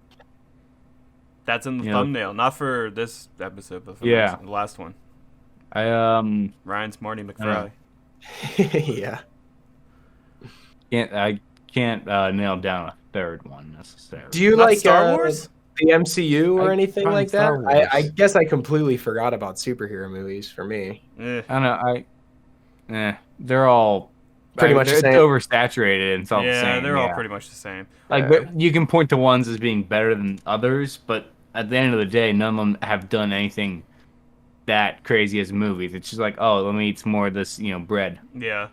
That's in the Yeah. thumbnail. Not for this episode, but for Yeah. the last one. I Ryan's Marty McFly. Yeah. I can't nail down a third one necessarily. Do you Not like Star Wars? the MCU or I anything find like that? Star Wars. I guess I completely forgot about superhero movies for me. Eh. I don't know. They're all Pretty much the It's same. oversaturated and it's all the Yeah, same. they're all yeah. pretty much the same. Like, but you can point to ones as being better than others, but at the end of the day, none of them have done anything that crazy as movies. It's just like, oh, let me eat some more of this, bread. Yeah.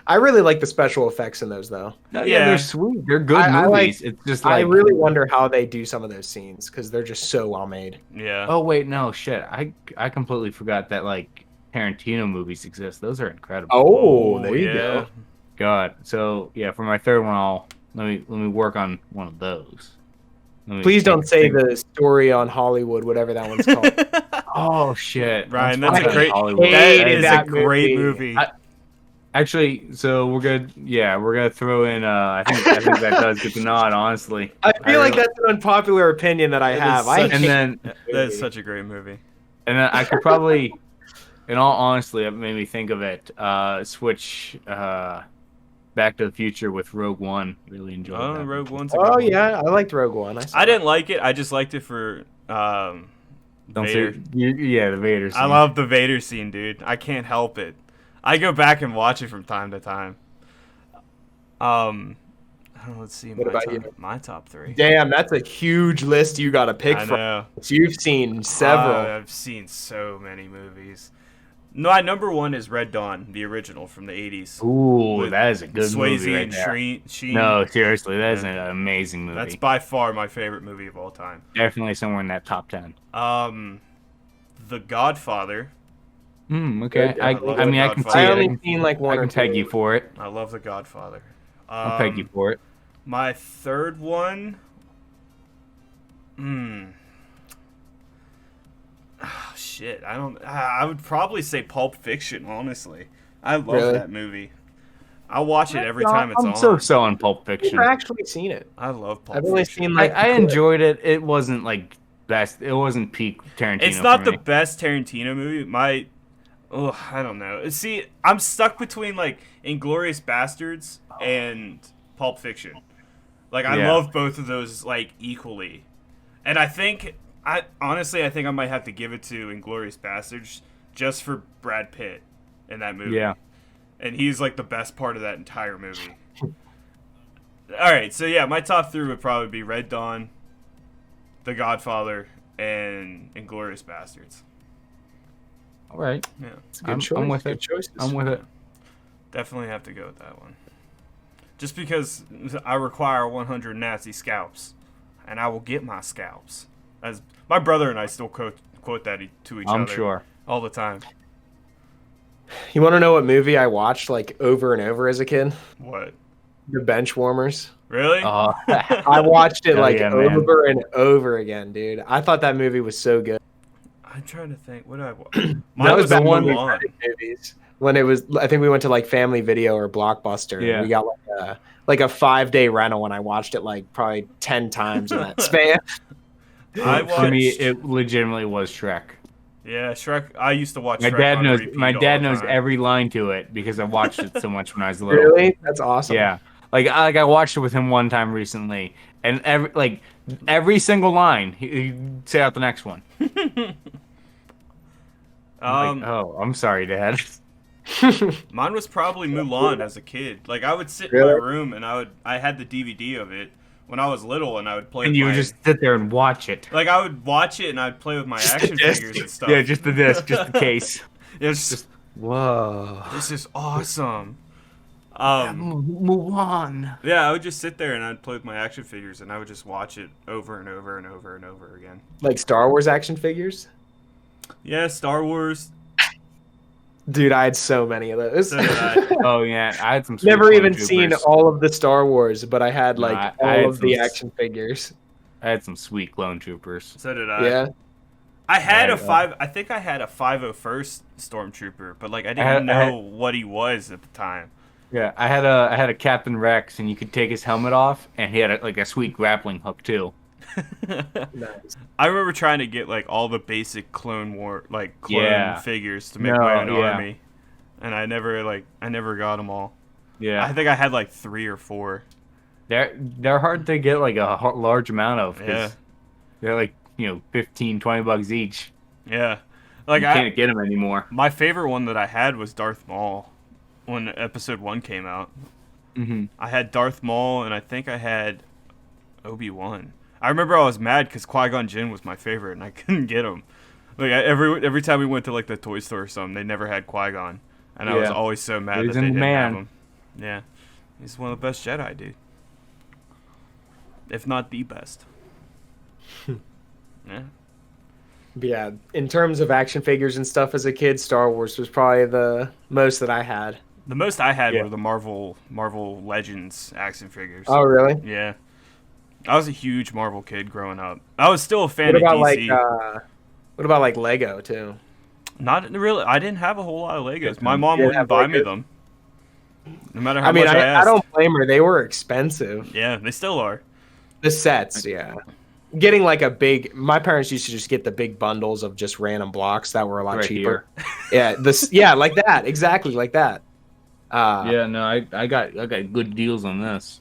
I really like the special effects in those though. No, Yeah. they're sweet. They're good I like- movies. It's just like, I really wonder how they do some of those scenes because they're just so well made. Yeah. oh wait, no shit. I completely forgot that like Tarantino movies exist. Those are incredible. Oh, there you yeah. go. God. So yeah, for my third one, let me work on one of those. Let me Please think- don't say think- the story on Hollywood, whatever that one's called. Oh shit, Ryan, Once that's a Upon great. Hollywood. That Hated is that a great movie. movie. Actually, so we're good. Yeah, we're gonna throw in. I think that does get the nod. Honestly, I feel like really- that's an unpopular opinion that I It is have. I such- and hate then That is such a great movie. I could probably, in all honesty, it made me think of it. Switch Back to the Future with Rogue One. Really enjoyed Oh, that. Rogue One's a good Oh one. yeah, I liked Rogue One. saw I it. didn't like it. I just liked it for Don't Vader. say, yeah, the Vader scene. I love the Vader scene, dude. I can't help it. I go back and watch it from time to time. Let's see. What about you? My top 3. Damn, that's a huge list you got to pick I from. know. You've seen several. I've seen so many movies. No, my number 1 is Red Dawn, the original from the 80s. Ooh, With that is a good Swayze movie right and there. Sheen. No, seriously, that is Yeah. an amazing movie. That's by far my favorite movie of all time. Definitely somewhere in that top 10. The Godfather. Okay. I love I mean, I The can see Godfather. I it. only seen like one I or can peg two. you for it. I love The Godfather. I'll peg you for it. My third one. Oh, shit. I don't. I would probably say Pulp Fiction. Honestly, I love Really? that movie. I'll watch it every time it's I'm on. so on Pulp I've Fiction. never actually seen it. I love Pulp I've only Fiction. seen I, like I enjoyed it. It wasn't like best. It wasn't peak Tarantino. It's not for the me. best Tarantino movie. I don't know. See, I'm stuck between like Inglorious Bastards and Pulp Fiction. Like I Yeah. love both of those like equally, and I think I might have to give it to Inglorious Bastards just for Brad Pitt in that movie. Yeah. And he's like the best part of that entire movie. All right, so yeah, my top three would probably be Red Dawn, The Godfather, and Inglorious Bastards. All right. Yeah, it's a good choice. I'm with Good it. choices. I'm with it. definitely have to go with that one. Just because I require 100 Nazi scalps, and I will get my scalps. As my brother and I still quote that to each I'm other sure. all the time. You want to know what movie I watched like over and over as a kid? What? The Benchwarmers. Really? I watched it Hell like yeah, man. over and over again, dude. I thought that movie was so good. I'm trying to think. What did I watch? That Mine was was the one we Mulan. rented movies when it was. I think we went to like Family Video or Blockbuster. Yeah. And we got like a 5-day rental, and I watched it like probably 10 times in that span. I watched. For me, it legitimately was Shrek. Yeah, Shrek. I used to watch. My Shrek dad on knows. repeat My all dad the knows time. every line to it because I watched it so much when I was little. Really? That's awesome. Yeah, I watched it with him one time recently, and every single line, he'd say out the next one. Oh, I'm sorry, Dad. Mine was probably Mulan as a kid. Like I would sit in Really? my room and I had the DVD of it when I was little, and I would play. And with you would my, just sit there and watch it. like I would watch it and I'd play with my Just action the disc. figures and stuff. Yeah, just the disc, just the case. It's just Whoa. this is awesome. Mulan. Yeah, I would just sit there and I'd play with my action figures and I would just watch it over and over and over and over again. Like Star Wars action figures? Yeah, Star Wars. Dude, I had so many of those. So did I. Oh yeah, I had some. sweet Never Clone even Troopers. seen all of the Star Wars, but I had No, like I had all of the some- action figures. I had some sweet clone troopers. So did I. Yeah. I had Yeah, a five. I think I had a 501st Stormtrooper, but like I didn't I had- know what he was at the time. Yeah, I had a Captain Rex, and you could take his helmet off, and he had a sweet grappling hook too. Nice. I remember trying to get like all the basic clone Yeah. figures to make No, my own yeah. army, and I never got them all. Yeah, I think I had like 3 or 4. they're hard to get like a large amount of. 'cause Yeah. they're like $15-20 each. Yeah, like You can't get them anymore. my favorite one that I had was Darth Maul when Episode 1 came out. Hmm. I had Darth Maul, and I think I had Obi-Wan. I remember I was mad because Qui-Gon Jinn was my favorite, and I couldn't get him. Like every time we went to like the toy store or something, they never had Qui-Gon, and I was Yeah. always so mad He's that they in didn't have man. him. Yeah, he's one of the best Jedi, dude. If not the best. Yeah. But yeah, in terms of action figures and stuff as a kid, Star Wars was probably the most that I had. The most I had Yeah. were the Marvel Legends action figures. Oh, really? Yeah. I was a huge Marvel kid growing up. I was still a fan What of about DC. what about like Lego too? Not really. I didn't have a whole lot of Legos. My Yeah, mom you wouldn't have buy me Legos? them. No matter how I mean, much I I asked. don't blame her. They were expensive. Yeah, they still are. The sets, yeah. Getting like my parents used to just get the big bundles of just random blocks that were a lot Right cheaper. Yeah, like that, exactly like that. Yeah, no, I got good deals on this.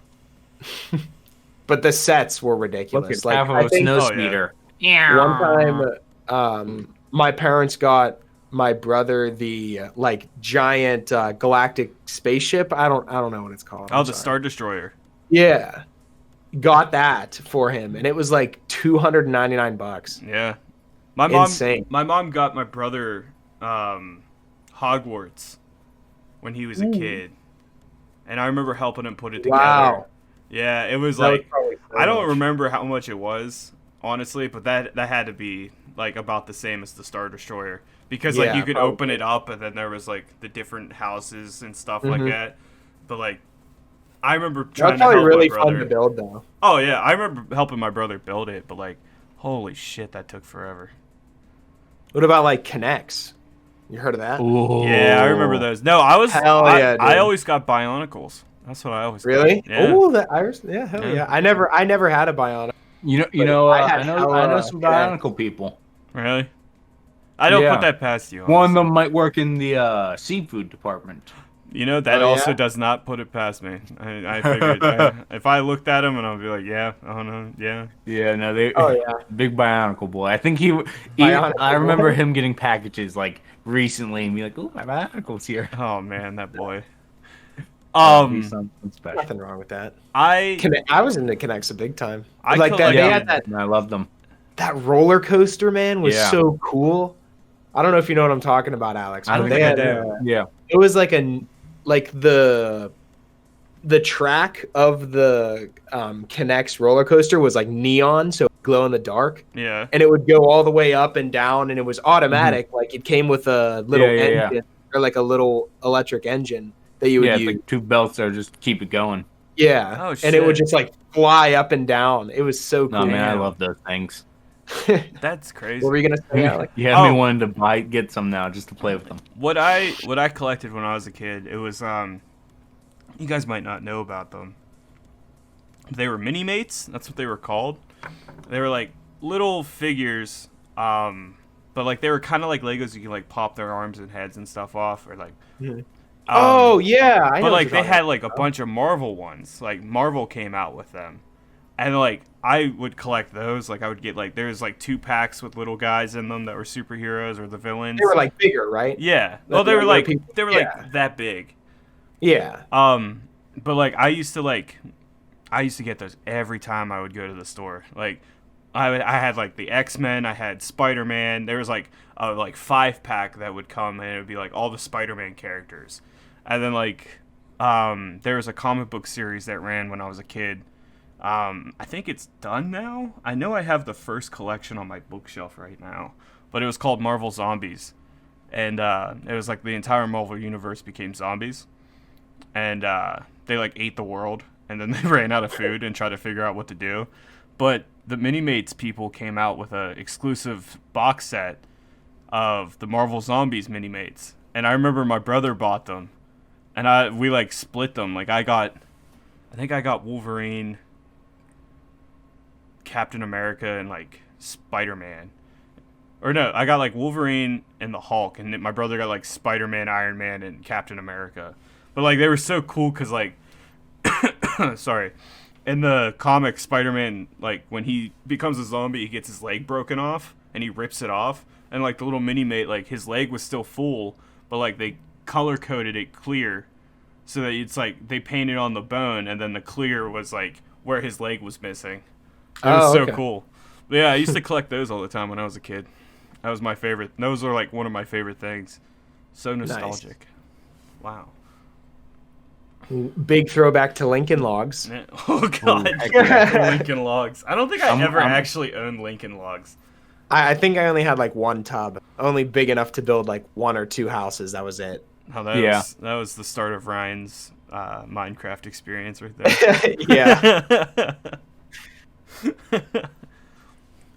But the sets were Look ridiculous. at Like half of I a think snow Oh, yeah. speeder. one time, my parents got my brother the like giant galactic spaceship. I don't know what it's called. Oh, I'm the sorry. Star Destroyer. Yeah, got that for him, and it was like $299. Yeah. Insane. My mom got my brother Hogwarts when he was a kid. And I remember helping him put it together. Wow. Yeah, it was That was like probably so I don't much. remember how much it was, honestly, but that had to be like about the same as the Star Destroyer because like Yeah, you could open probably. it up and then there was like the different houses and stuff like Mhm. that. But like I remember That trying was to probably help really my fun brother. to build, though. Oh yeah, I remember helping my brother build it, but like holy shit, that took forever. What about like Connects? You heard of that? Ooh. Yeah, I remember those. No, Hell yeah, I dude. always got Bionicles. That's what I always Really? got. Yeah. Oh, the Iris. Yeah, hell Yeah. yeah. I never had a Bionic. But I had I know hella some Kinect. Bionicle people. Really? I don't put Yeah. that past you. One of Honestly. them might work in the seafood department. You know, that Oh, also yeah? does not put it past me. I figured if I looked at him and I'll be like, yeah, oh no, yeah. Yeah, no, they Oh yeah. big Bionicle boy. I think he Bionicle I remember boy? him getting packages like recently and be like, "Ooh, my Bionicle's here." Oh man, that boy. He's something special. Nothing wrong with that. I I was into Kinects a big time. I Like that, they collected- had And I love them. that roller coaster, man, was Yeah. so cool. I don't know if you know what I'm talking about, Alex. I don't but think I had, do. Yeah. it was like the track of the Kinects roller coaster was like neon, so glow in the dark, yeah. and it would go all the way up and down, and it was automatic. Like it came with a little Yeah. engine or like a little electric engine that you would Yeah, it's use. like two belts that just keep it going. Yeah, Oh, and it would shit. just like fly up and down. It was so No cool. man, I Damn. love those things. That's crazy. What were you gonna say, Alex? You have me Oh. wanting to get some now just to play with them. What I collected when I was a kid, it was you guys might not know about them. They were mini mates. That's what they were called. They were like little figures, but like they were kind of like Legos. You could like pop their arms and heads and stuff off, or like. Oh yeah, I know. But what like you're they talking had like a bunch of Marvel ones. Like Marvel came out with them, and like I would collect those. Like I would get like there's like 2 packs with little guys in them that were superheroes or the villains. They were like bigger, right? Yeah. Well, they were Like, like people- they were yeah. like that big. Yeah. But like I used to get those every time I would go to the store. Like I had like the X-Men, I had Spider-Man. There was like a like 5-pack that would come and it would be like all the Spider-Man characters. And then like there was a comic book series that ran when I was a kid. I think it's done now. I know I have the first collection on my bookshelf right now, but it was called Marvel Zombies. And it was like the entire Marvel universe became zombies. And they like ate the world, and then they ran out of food and tried to figure out what to do. But the Minimates people came out with a exclusive box set of the Marvel Zombies Minimates, and I remember my brother bought them, and we like split them. Like I think I got Wolverine, Captain America, and like Spider-Man. Or no, I got like Wolverine and the Hulk, and then my brother got like Spider-Man, Iron Man, and Captain America. But like they were so cool because like, sorry, in the comic, Spider-Man, like when he becomes a zombie, he gets his leg broken off and he rips it off, and like the little mini mate, like his leg was still full, but like they color coded it clear, so that it's like they painted on the bone, and then the clear was like where his leg was missing. It was so okay. cool. But yeah, I used to collect those all the time when I was a kid. That was my favorite. Those are like one of my favorite things. So nostalgic. Wow. Big throwback to Lincoln Logs. Man, oh god, heck yeah. Lincoln Logs. I don't think I ever actually owned Lincoln Logs. I think I only had like one tub, only big enough to build like 1 or 2 houses. That was it. How that Yeah. was, that was the start of Ryan's Minecraft experience right there. Yeah.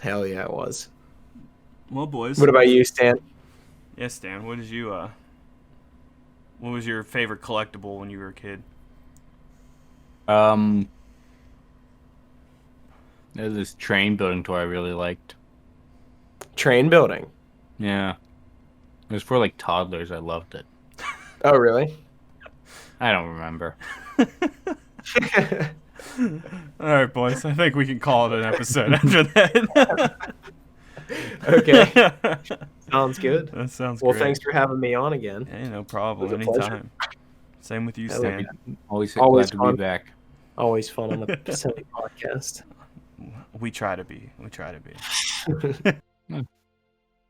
Hell yeah, it was. Well, boys. What about you, Stan? Yes, Dan. What did you? What was your favorite collectible when you were a kid? There's this train building toy I really liked. Train building. Yeah. It was for like toddlers. I loved it. Oh, really? I don't remember. All right, boys. I think we can call it an episode after that. Okay. Sounds good. That sounds Well, great. thanks for having me on again. Hey, no problem. It was a pleasure. Anytime. Same with you, Hell Stan. Always Always glad to fun. be back. Always fun on the Semi podcast. We try to be. We try to be.